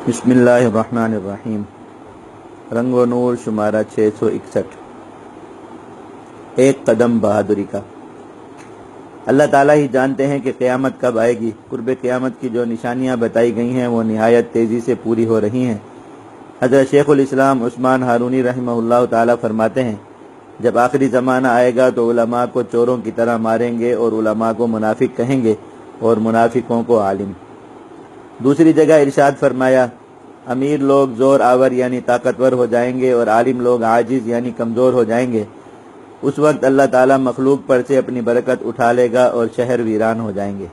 بسم اللہ الرحمن الرحیم۔ رنگ و نور شمارہ 661۔ ایک قدم بہادری کا۔ اللہ تعالیٰ ہی جانتے ہیں کہ قیامت کب آئے گی۔ قرب قیامت کی جو نشانیاں بتائی گئی ہیں وہ نہایت تیزی سے پوری ہو رہی ہیں۔ حضرت شیخ الاسلام عثمان ہارونی رحمہ اللہ تعالیٰ فرماتے ہیں، جب آخری زمانہ آئے گا تو علماء کو چوروں کی طرح ماریں گے اور علماء کو منافق کہیں گے اور منافقوں کو عالم۔ دوسری جگہ ارشاد فرمایا، امیر لوگ زور آور یعنی طاقتور ہو جائیں گے اور عالم لوگ عاجز یعنی کمزور ہو جائیں گے۔ اس وقت اللہ تعالیٰ مخلوق پر سے اپنی برکت اٹھا لے گا اور شہر ویران ہو جائیں گے۔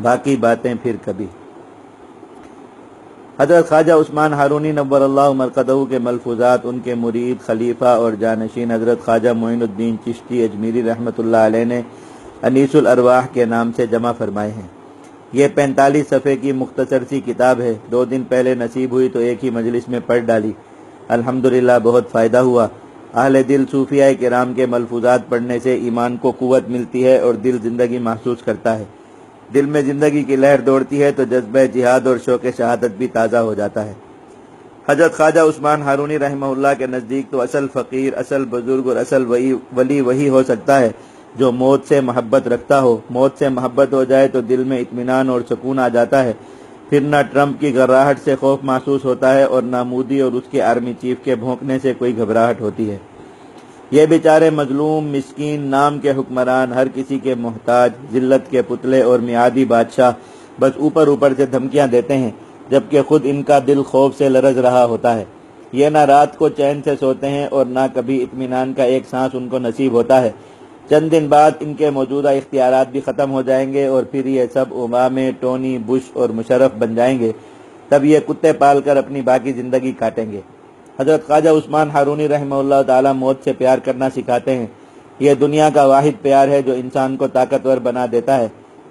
باقی باتیں پھر کبھی۔ حضرت خواجہ عثمان ہارونی نور اللہ مرقدہ کے ملفوظات ان کے مرید خلیفہ اور جانشین حضرت خواجہ معین الدین چشتی اجمیری رحمۃ اللہ علیہ نے انیس الارواح کے نام سے جمع فرمائے ہیں۔ یہ 45 صفحے کی مختصر سی کتاب ہے۔ 2 دن پہلے نصیب ہوئی تو ایک ہی مجلس میں پڑھ ڈالی۔ الحمدللہ بہت فائدہ ہوا۔ اہل دل صوفیاء کرام کے ملفوظات پڑھنے سے ایمان کو قوت ملتی ہے اور دل زندگی محسوس کرتا ہے۔ دل میں زندگی کی لہر دوڑتی ہے تو جذبہ جہاد اور شوق شہادت بھی تازہ ہو جاتا ہے۔ حضرت خواجہ عثمان ہارونی رحمہ اللہ کے نزدیک تو اصل فقیر، اصل بزرگ اور اصل ولی وہی ہو سکتا ہے جو موت سے محبت رکھتا ہو۔ موت سے محبت ہو جائے تو دل میں اطمینان اور سکون آ جاتا ہے۔ پھر نہ ٹرمپ کی گھبراہٹ سے خوف محسوس ہوتا ہے اور نہ مودی اور اس کے آرمی چیف کے بھونکنے سے کوئی گھبراہٹ ہوتی ہے۔ یہ بیچارے مظلوم، مسکین، نام کے حکمران، ہر کسی کے محتاج، ذلت کے پتلے اور میعادی بادشاہ بس اوپر سے دھمکیاں دیتے ہیں، جبکہ خود ان کا دل خوف سے لرز رہا ہوتا ہے۔ یہ نہ رات کو چین سے سوتے ہیں اور نہ کبھی اطمینان کا ایک سانس ان کو نصیب ہوتا ہے۔ چند دن بعد ان کے موجودہ اختیارات بھی ختم ہو جائیں گے اور پھر یہ سب اوبامے، ٹونی، بش اور مشرف بن جائیں گے۔ تب یہ کتے پال کر اپنی باقی زندگی کاٹیں گے۔ حضرت خواجہ عثمان ہارونی رحمہ اللہ تعالیٰ موت سے پیار کرنا سکھاتے ہیں۔ یہ دنیا کا واحد پیار ہے جو انسان کو طاقتور بنا دیتا ہے۔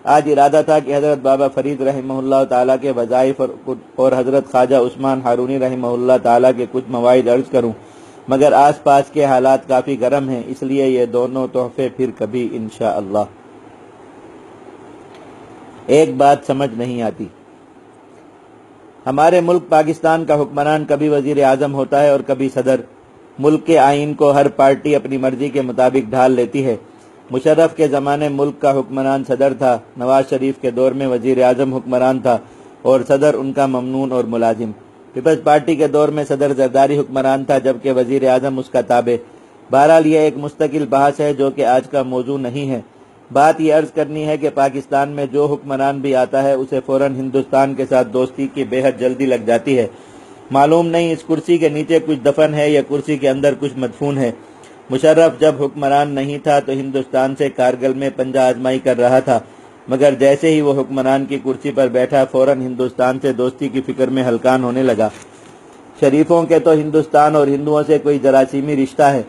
آج ارادہ تھا کہ حضرت بابا فرید رحمہ اللہ تعالیٰ کے وظائف اور حضرت خواجہ عثمان ہارونی رحمہ اللہ تعالیٰ کے کچھ مواعظ عرض کروں، مگر آس پاس کے حالات کافی گرم ہیں، اس لیے یہ دونوں تحفے پھر کبھی انشاءاللہ۔ ایک بات سمجھ نہیں آتی۔ ہمارے ملک پاکستان کا حکمران کبھی وزیر اعظم ہوتا ہے اور کبھی صدر۔ ملک کے آئین کو ہر پارٹی اپنی مرضی کے مطابق ڈھال لیتی ہے۔ مشرف کے زمانے ملک کا حکمران صدر تھا، نواز شریف کے دور میں وزیر اعظم حکمران تھا اور صدر ان کا ممنون اور ملازم۔ پیپلز پارٹی کے دور میں صدر زرداری حکمران تھا جبکہ وزیر اعظم اس کا تابع۔ بہرحال یہ ایک مستقل بحث ہے جو کہ آج کا موضوع نہیں ہے۔ بات یہ عرض کرنی ہے کہ پاکستان میں جو حکمران بھی آتا ہے اسے فوراً ہندوستان کے ساتھ دوستی کی بے حد جلدی لگ جاتی ہے۔ معلوم نہیں اس کرسی کے نیچے کچھ دفن ہے یا کرسی کے اندر کچھ مدفون ہے۔ مشرف جب حکمران نہیں تھا تو ہندوستان سے کارگل میں پنجہ آزمائی کر رہا تھا، مگر جیسے ہی وہ حکمران کی کرسی پر بیٹھا فوراً ہندوستان سے دوستی کی فکر میں ہلکان ہونے لگا۔ شریفوں کے تو ہندوستان اور ہندوؤں سے کوئی جراثیمی رشتہ ہے،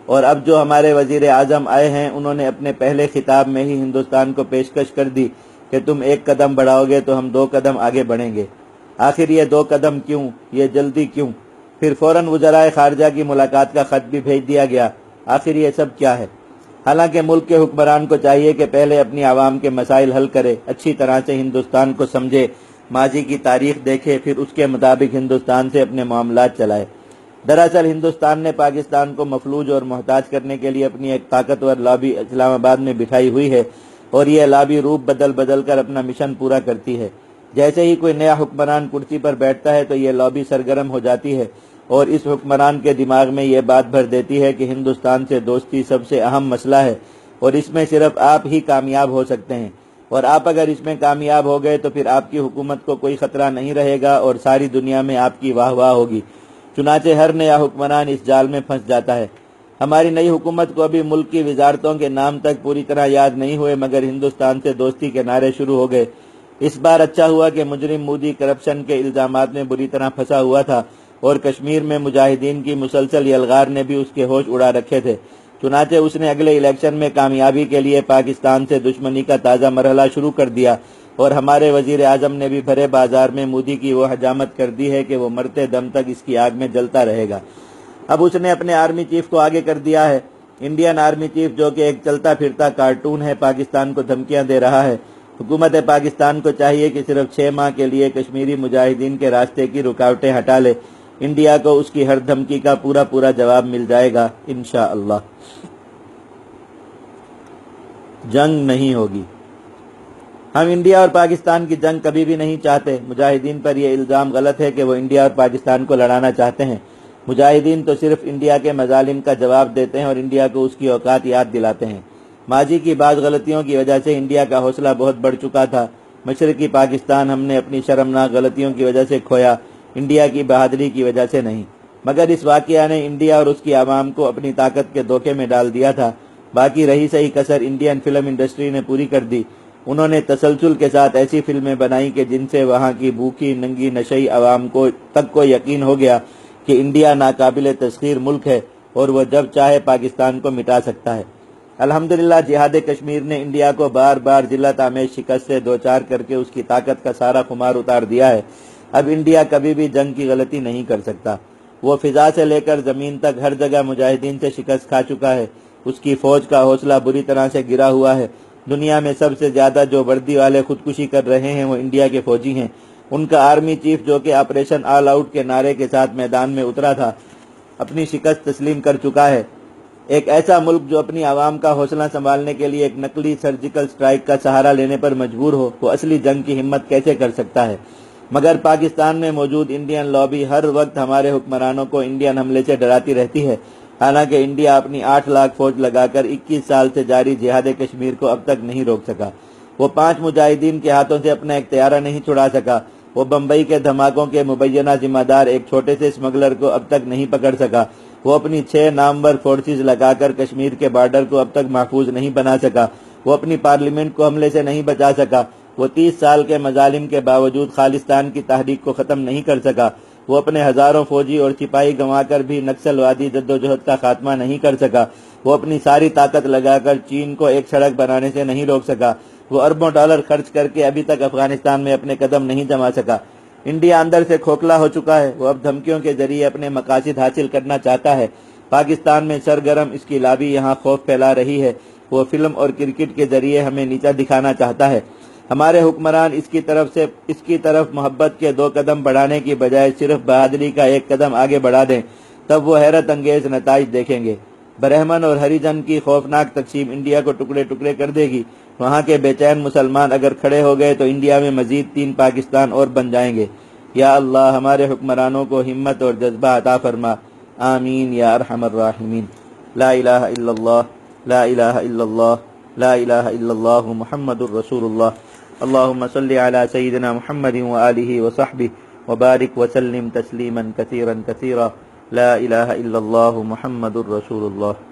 اور اب جو ہمارے وزیر اعظم آئے ہیں انہوں نے اپنے پہلے خطاب میں ہی ہندوستان کو پیشکش کر دی کہ تم 1 قدم بڑھاؤ گے تو ہم 2 قدم آگے بڑھیں گے۔ آخر یہ 2 قدم کیوں؟ یہ جلدی کیوں؟ پھر فوراً وزرائے خارجہ کی ملاقات کا خط بھی بھیج دیا گیا۔ آخر یہ سب کیا ہے؟ حالانکہ ملک کے حکمران کو چاہیے کہ پہلے اپنی عوام کے مسائل حل کرے، اچھی طرح سے ہندوستان کو سمجھے، ماضی کی تاریخ دیکھے، پھر اس کے مطابق ہندوستان سے اپنے معاملات چلائے۔ دراصل ہندوستان نے پاکستان کو مفلوج اور محتاج کرنے کے لیے اپنی ایک طاقتور لابی اسلام آباد میں بٹھائی ہوئی ہے اور یہ لابی روپ بدل کر اپنا مشن پورا کرتی ہے۔ جیسے ہی کوئی نیا حکمران کرسی پر بیٹھتا ہے تو یہ لابی سرگرم ہو جاتی ہے اور اس حکمران کے دماغ میں یہ بات بھر دیتی ہے کہ ہندوستان سے دوستی سب سے اہم مسئلہ ہے اور اس میں صرف آپ ہی کامیاب ہو سکتے ہیں، اور آپ اگر اس میں کامیاب ہو گئے تو پھر آپ کی حکومت کو کوئی خطرہ نہیں رہے گا اور ساری دنیا میں آپ کی واہ واہ ہوگی۔ چنانچہ ہر نیا حکمران اس جال میں پھنس جاتا ہے۔ ہماری نئی حکومت کو ابھی ملک کی وزارتوں کے نام تک پوری طرح یاد نہیں ہوئے مگر ہندوستان سے دوستی کے نعرے شروع ہو گئے۔ اس بار اچھا ہوا کہ مجرم مودی کرپشن کے الزامات میں بری طرح پھنسا ہوا تھا اور کشمیر میں مجاہدین کی مسلسل یلغار نے بھی اس کے ہوش اڑا رکھے تھے۔ چنانچہ اس نے اگلے الیکشن میں کامیابی کے لیے پاکستان سے دشمنی کا تازہ مرحلہ شروع کر دیا اور ہمارے وزیر اعظم نے بھی بھرے بازار میں مودی کی وہ حجامت کر دی ہے کہ وہ مرتے دم تک اس کی آگ میں جلتا رہے گا۔ اب اس نے اپنے آرمی چیف کو آگے کر دیا ہے۔ انڈین آرمی چیف جو کہ ایک چلتا پھرتا کارٹون ہے پاکستان کو دھمکیاں دے رہا ہے حکومت پاکستان کو چاہیے کہ صرف 6 ماہ کے لیے کشمیری مجاہدین کے راستے کی رکاوٹیں ہٹا لے، انڈیا کو اس کی ہر دھمکی کا پورا جواب مل جائے گا انشاءاللہ۔ جنگ نہیں ہوگی۔ ہم انڈیا اور پاکستان کی جنگ کبھی بھی نہیں چاہتے۔ مجاہدین پر یہ الزام غلط ہے کہ وہ انڈیا اور پاکستان کو لڑانا چاہتے ہیں۔ مجاہدین تو صرف انڈیا کے مظالم کا جواب دیتے ہیں اور انڈیا کو اس کی اوقات یاد دلاتے ہیں۔ ماضی کی بعض غلطیوں کی وجہ سے انڈیا کا حوصلہ بہت بڑھ چکا تھا۔ مشرقی پاکستان ہم نے اپنی شرمناک غلطیوں کی وجہ سے کھویا، انڈیا کی بہادری کی وجہ سے نہیں۔ مگر اس واقعہ نے انڈیا اور اس کی عوام کو اپنی طاقت کے دھوکے میں ڈال دیا تھا۔ باقی رہی صحیح کسر انڈین فلم انڈسٹری نے پوری کر دی۔ انہوں نے تسلسل کے ساتھ ایسی فلمیں بنائی کہ جن سے وہاں کی بھوکی ننگی نشئی عوام کو یقین ہو گیا کہ انڈیا ناقابل تسخیر ملک ہے اور وہ جب چاہے پاکستان کو مٹا سکتا ہے۔ الحمدللہ جہاد کشمیر نے انڈیا کو بار بار ذلت آمیز شکست سے دوچار کر کے اس کی طاقت کا سارا خمار اتار دیا ہے۔ اب انڈیا کبھی بھی جنگ کی غلطی نہیں کر سکتا۔ وہ فضا سے لے کر زمین تک ہر جگہ مجاہدین سے شکست کھا چکا ہے۔ اس کی فوج کا حوصلہ بری طرح سے گرا ہوا ہے۔ دنیا میں سب سے زیادہ جو وردی والے خودکشی کر رہے ہیں وہ انڈیا کے فوجی ہیں۔ ان کا آرمی چیف جو کہ آپریشن آل آؤٹ کے نعرے کے ساتھ میدان میں اترا تھا، اپنی شکست تسلیم کر چکا ہے۔ ایک ایسا ملک جو اپنی عوام کا حوصلہ سنبھالنے کے لیے ایک نقلی سرجیکل سٹرائک کا سہارا لینے پر مجبور ہو، وہ اصلی جنگ کی ہمت کیسے کر سکتا ہے؟ مگر پاکستان میں موجود انڈین لابی ہر وقت ہمارے حکمرانوں کو انڈین حملے سے ڈراتی رہتی ہے، حالانکہ انڈیا اپنی 8 لاکھ فوج لگا کر 21 سال سے جاری جہاد کشمیر کو اب تک نہیں روک سکا۔ وہ 5 مجاہدین کے ہاتھوں سے اپنا اختیارہ نہیں چھڑا سکا۔ وہ بمبئی کے دھماکوں کے مبینہ ذمہ دار ایک چھوٹے سے اسمگلر کو اب تک نہیں پکڑ سکا۔ وہ اپنی 6 نامور فورسز لگا کر کشمیر کے بارڈر کو اب تک محفوظ نہیں بنا سکا۔ وہ اپنی پارلیمنٹ کو حملے سے نہیں بچا سکا۔ وہ 30 سال کے مظالم کے باوجود خالصتان کی تحریک کو ختم نہیں کر سکا۔ وہ اپنے ہزاروں فوجی اور سپاہی گنوا کر بھی نکسل وادی جدوجہد کا خاتمہ نہیں کر سکا۔ وہ اپنی ساری طاقت لگا کر چین کو ایک سڑک بنانے سے نہیں روک سکا۔ وہ اربوں ڈالر خرچ کر کے ابھی تک افغانستان میں اپنے قدم نہیں جما سکا۔ انڈیا اندر سے کھوکھلا ہو چکا ہے۔ وہ اب دھمکیوں کے ذریعے اپنے مقاصد حاصل کرنا چاہتا ہے۔ پاکستان میں سرگرم اس کی لابی یہاں خوف پھیلا رہی ہے۔ وہ فلم اور کرکٹ کے ذریعے ہمیں نیچا دکھانا چاہتا ہے۔ ہمارے حکمران اس کی طرف محبت کے 2 قدم بڑھانے کی بجائے صرف بہادری کا 1 قدم آگے بڑھا دیں، تب وہ حیرت انگیز نتائج دیکھیں گے۔ برہمن اور ہریجن کی خوفناک تقسیم انڈیا کو ٹکڑے ٹکڑے کر دے گی۔ وہاں کے بے چین مسلمان اگر کھڑے ہو گئے تو انڈیا میں مزید 3 پاکستان اور بن جائیں گے۔ یا اللہ ہمارے حکمرانوں کو ہمت اور جذبہ عطا فرما، آمین یا ارحم الراحمین۔ لا الہ الا اللہ، لا الہ الا اللہ، لا الہ الا اللہ محمد الرسول اللہ۔ اللہم صلی علی سیدنا محمد وآلہ وصحبہ وبارک وسلم تسلیما کثیرا کثیرا۔ لا الہ الا اللہ محمد الرسول اللہ۔